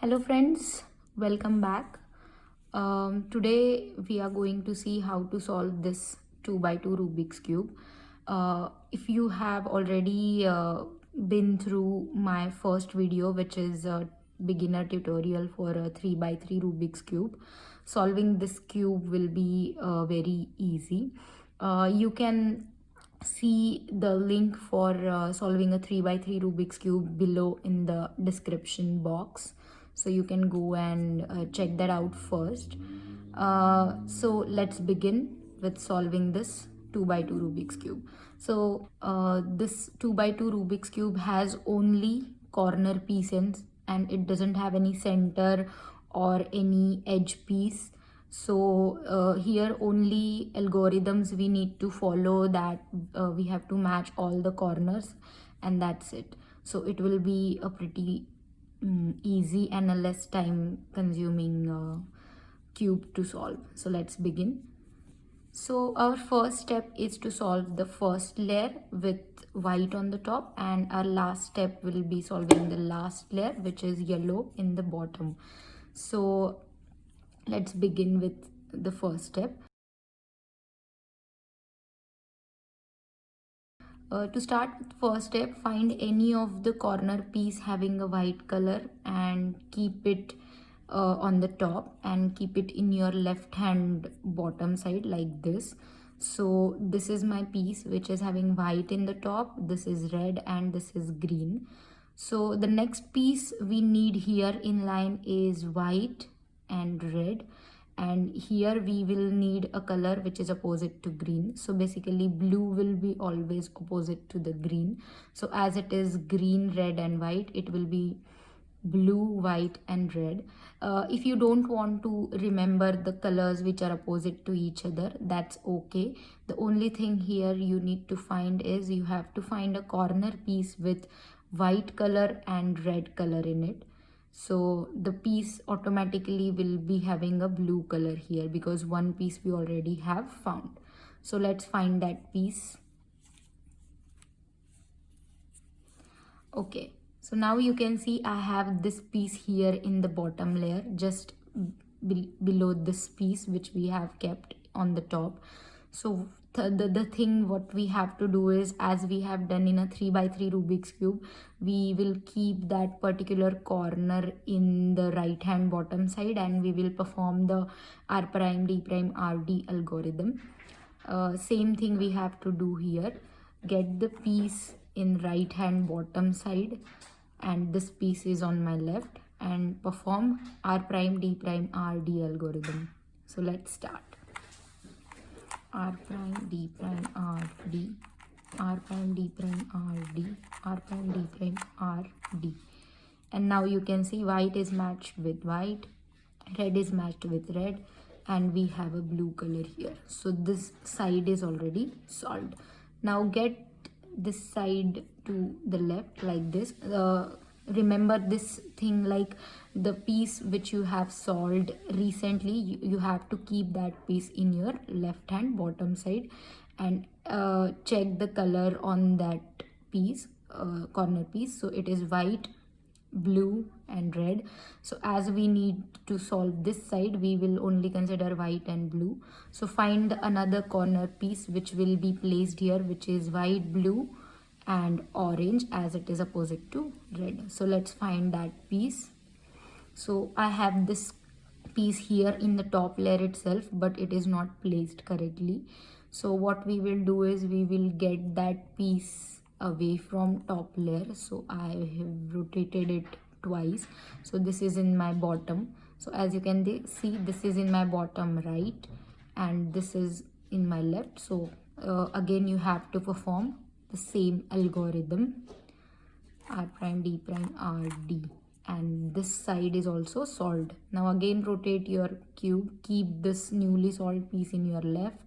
Hello friends, welcome back. Today we are going to see how to solve this 2 by 2 Rubik's Cube. If you have already been through my first video, which is a beginner tutorial for a 3 by 3 Rubik's Cube, solving this cube will be very easy. You can see the link for solving a 3 by 3 Rubik's Cube below in the description box, so you can go and check that out first. So let's begin with solving this 2 by 2 Rubik's Cube. So this 2 by 2 Rubik's Cube has only corner pieces and it doesn't have any center or any edge piece. So here only algorithms we need to follow, that we have to match all the corners, and that's it. So it will be a pretty easy and a less time consuming cube to solve. So let's begin. So our first step is to solve the first layer with white on the top, and our last step will be solving the last layer, which is yellow in the bottom. So let's begin with the first step. To start with first step, find any of the corner piece having a white color and keep it on the top, and keep it in your left hand bottom side like this. So this is my piece which is having white in the top, this is red, and this is green. So the next piece we need here in line is white and red, and here we will need a color which is opposite to green. So basically blue will be always opposite to the green. So as it is green, red and white, it will be blue, white and red. If you don't want to remember the colors which are opposite to each other, that's okay. The only thing here you need to find is you have to find a corner piece with white color and red color in it. So the piece automatically will be having a blue color here because one piece we already have found. So let's find that piece. Okay, so now you can see I have this piece here in the bottom layer, just below this piece which we have kept on the top. So the thing what we have to do is, as we have done in a 3 by 3 Rubik's Cube, we will keep that particular corner in the right hand bottom side, and we will perform the R prime D prime RD algorithm. Same thing we have to do here. Get the piece in right hand bottom side, and this piece is on my left, and perform R prime D prime RD algorithm. So let's start. R prime D prime RD, R prime D prime RD, R prime D prime RD. And now you can see white is matched with white, red is matched with red, and we have a blue color here. So this side is already solved. Now get this side to the left like this. Remember this thing, like the piece which you have solved recently, you have to keep that piece in your left hand bottom side, and check the color on that piece, corner piece. So it is white, blue and red. So as we need to solve this side, we will only consider white and blue. So find another corner piece which will be placed here, which is white, blue and orange, as it is opposite to red. So let's find that piece. So I have this piece here in the top layer itself, but it is not placed correctly. So what we will do is we will get that piece away from top layer. So I have rotated it twice. So this is in my bottom. So as you can see, this is in my bottom right and this is in my left. So again you have to perform the same algorithm, R prime D prime RD, and this side is also solved. Now again rotate your cube, keep this newly solved piece in your left,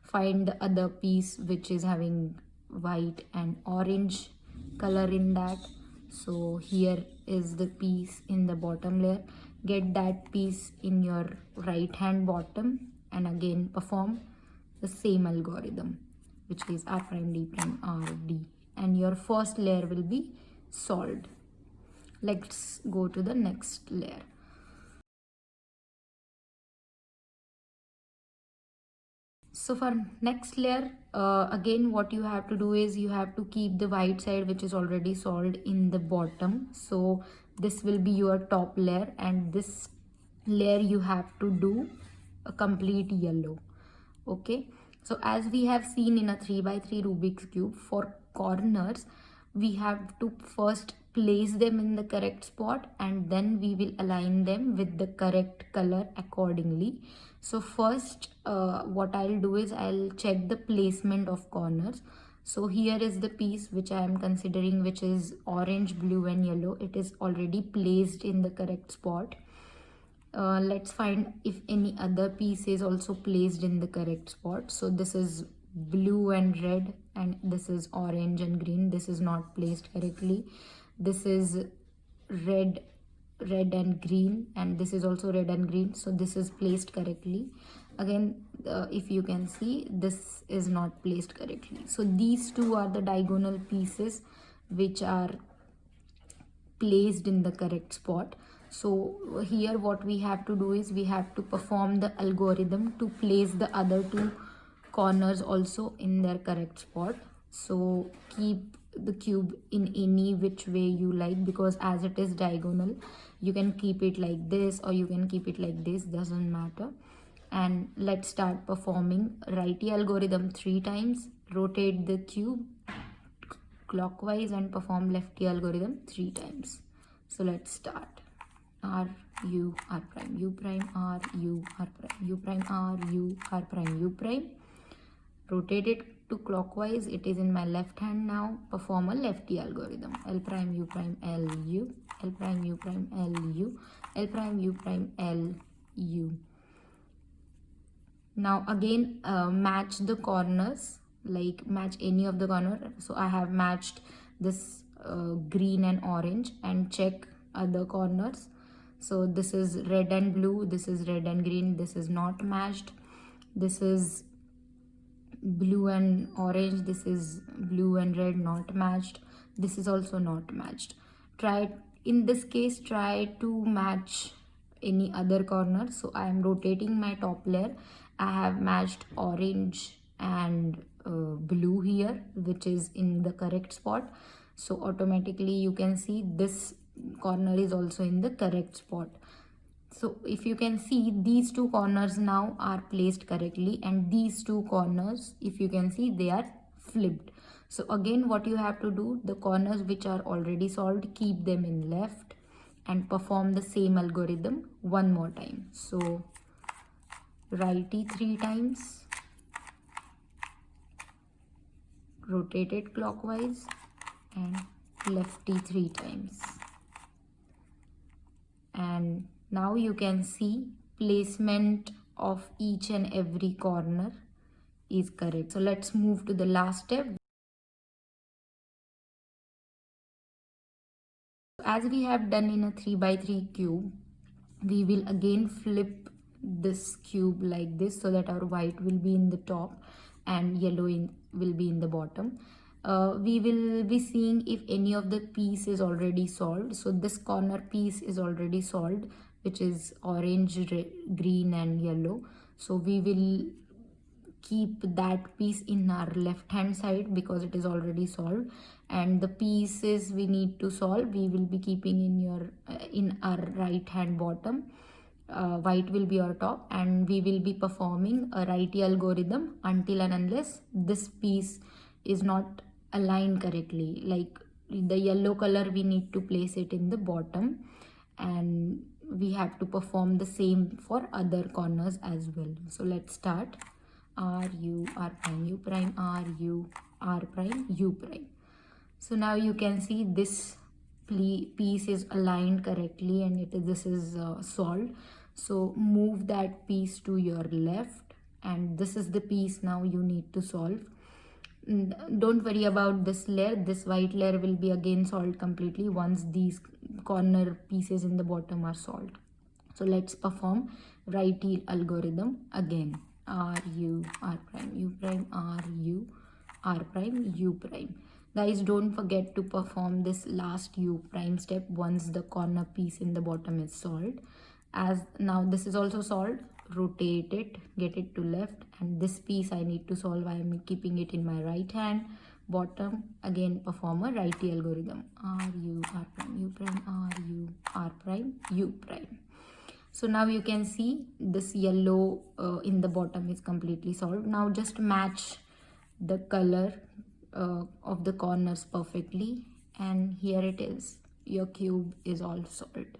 find the other piece which is having white and orange color in that. So here is the piece in the bottom layer. Get that piece in your right hand bottom and again perform the same algorithm, which is R prime D prime RD, and your first layer will be solved. Let's go to the next layer. So for next layer, again what you have to do is you have to keep the white side which is already solved in the bottom. So this will be your top layer, and this layer you have to do a complete yellow. Okay, so as we have seen in a 3 by 3 Rubik's cube, for corners we have to first place them in the correct spot, and then we will align them with the correct color accordingly. So first what I'll do is I'll check the placement of corners. So here is the piece which I am considering, which is orange, blue and yellow. It is already placed in the correct spot. Let's find if any other piece is also placed in the correct spot. So this is blue and red, and this is orange and green. This is not placed correctly. This is red and green, and this is also red and green, so this is placed correctly. Again, if you can see, this is not placed correctly. So these two are the diagonal pieces which are placed in the correct spot. So here what we have to do is we have to perform the algorithm to place the other two corners also in their correct spot. So keep the cube in any which way you like, because as it is diagonal, you can keep it like this or you can keep it like this, doesn't matter. And let's start performing righty algorithm 3 times. Rotate the cube clockwise and perform lefty algorithm 3 times. So let's start. R U R prime U prime R U R prime U prime R U R prime U prime. Rotate it to clockwise. It is in my left hand now. Perform a lefty algorithm. L prime U prime L U, L prime U prime L U, L prime U prime L U. Now again match the corners, like match any of the corner. So I have matched this green and orange, and check other corners. So this is red and blue, this is red and green, this is not matched. This is blue and orange, this is blue and red, not matched. This is also not matched. Try, in this case, try to match any other corner. So I am rotating my top layer. I have matched orange and blue here, which is in the correct spot. So automatically you can see this corner is also in the correct spot. So if you can see, these two corners now are placed correctly, and these two corners, if you can see, they are flipped. So again what you have to do, the corners which are already solved, keep them in left and perform the same algorithm one more time. So righty 3 times, rotate it clockwise, and lefty 3 times. And now you can see placement of each and every corner is correct. So let's move to the last step. As we have done in a 3 by 3 cube, we will again flip this cube like this, so that our white will be in the top and yellow will be in the bottom. We will be seeing if any of the piece is already solved. So this corner piece is already solved, which is orange, red, green and yellow. So we will keep that piece in our left hand side because it is already solved, and the pieces we need to solve we will be keeping in our right hand bottom. White will be our top, and we will be performing a righty algorithm until and unless this piece is not aligned correctly. Like the yellow color, we need to place it in the bottom, and we have to perform the same for other corners as well. So let's start. R U R prime U prime R U R prime U prime. So now you can see this piece is aligned correctly, and this is solved. So move that piece to your left, and this is the piece now you need to solve. Don't worry about this layer. This white layer will be again solved completely once these corner pieces in the bottom are solved. So let's perform righty algorithm again. R U R prime U prime R U R prime U prime. Guys, don't forget to perform this last U prime step once the corner piece in the bottom is solved. As now this is also solved, rotate it, get it to left, and this piece I need to solve. I am keeping it in my right hand. Bottom, again perform a righty algorithm. R U R prime U prime R U R prime U prime. So now you can see this yellow in the bottom is completely solved. Now just match the color of the corners perfectly, and here it is, your cube is all solved.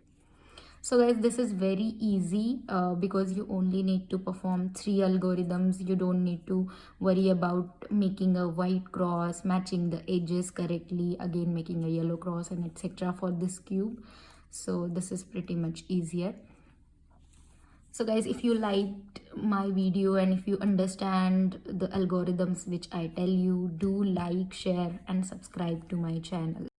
So guys, this is very easy because you only need to perform 3 algorithms. You don't need to worry about making a white cross, matching the edges correctly, again making a yellow cross, and etc. for this cube. So this is pretty much easier. So guys, if you liked my video and if you understand the algorithms which I tell you, do like, share and subscribe to my channel.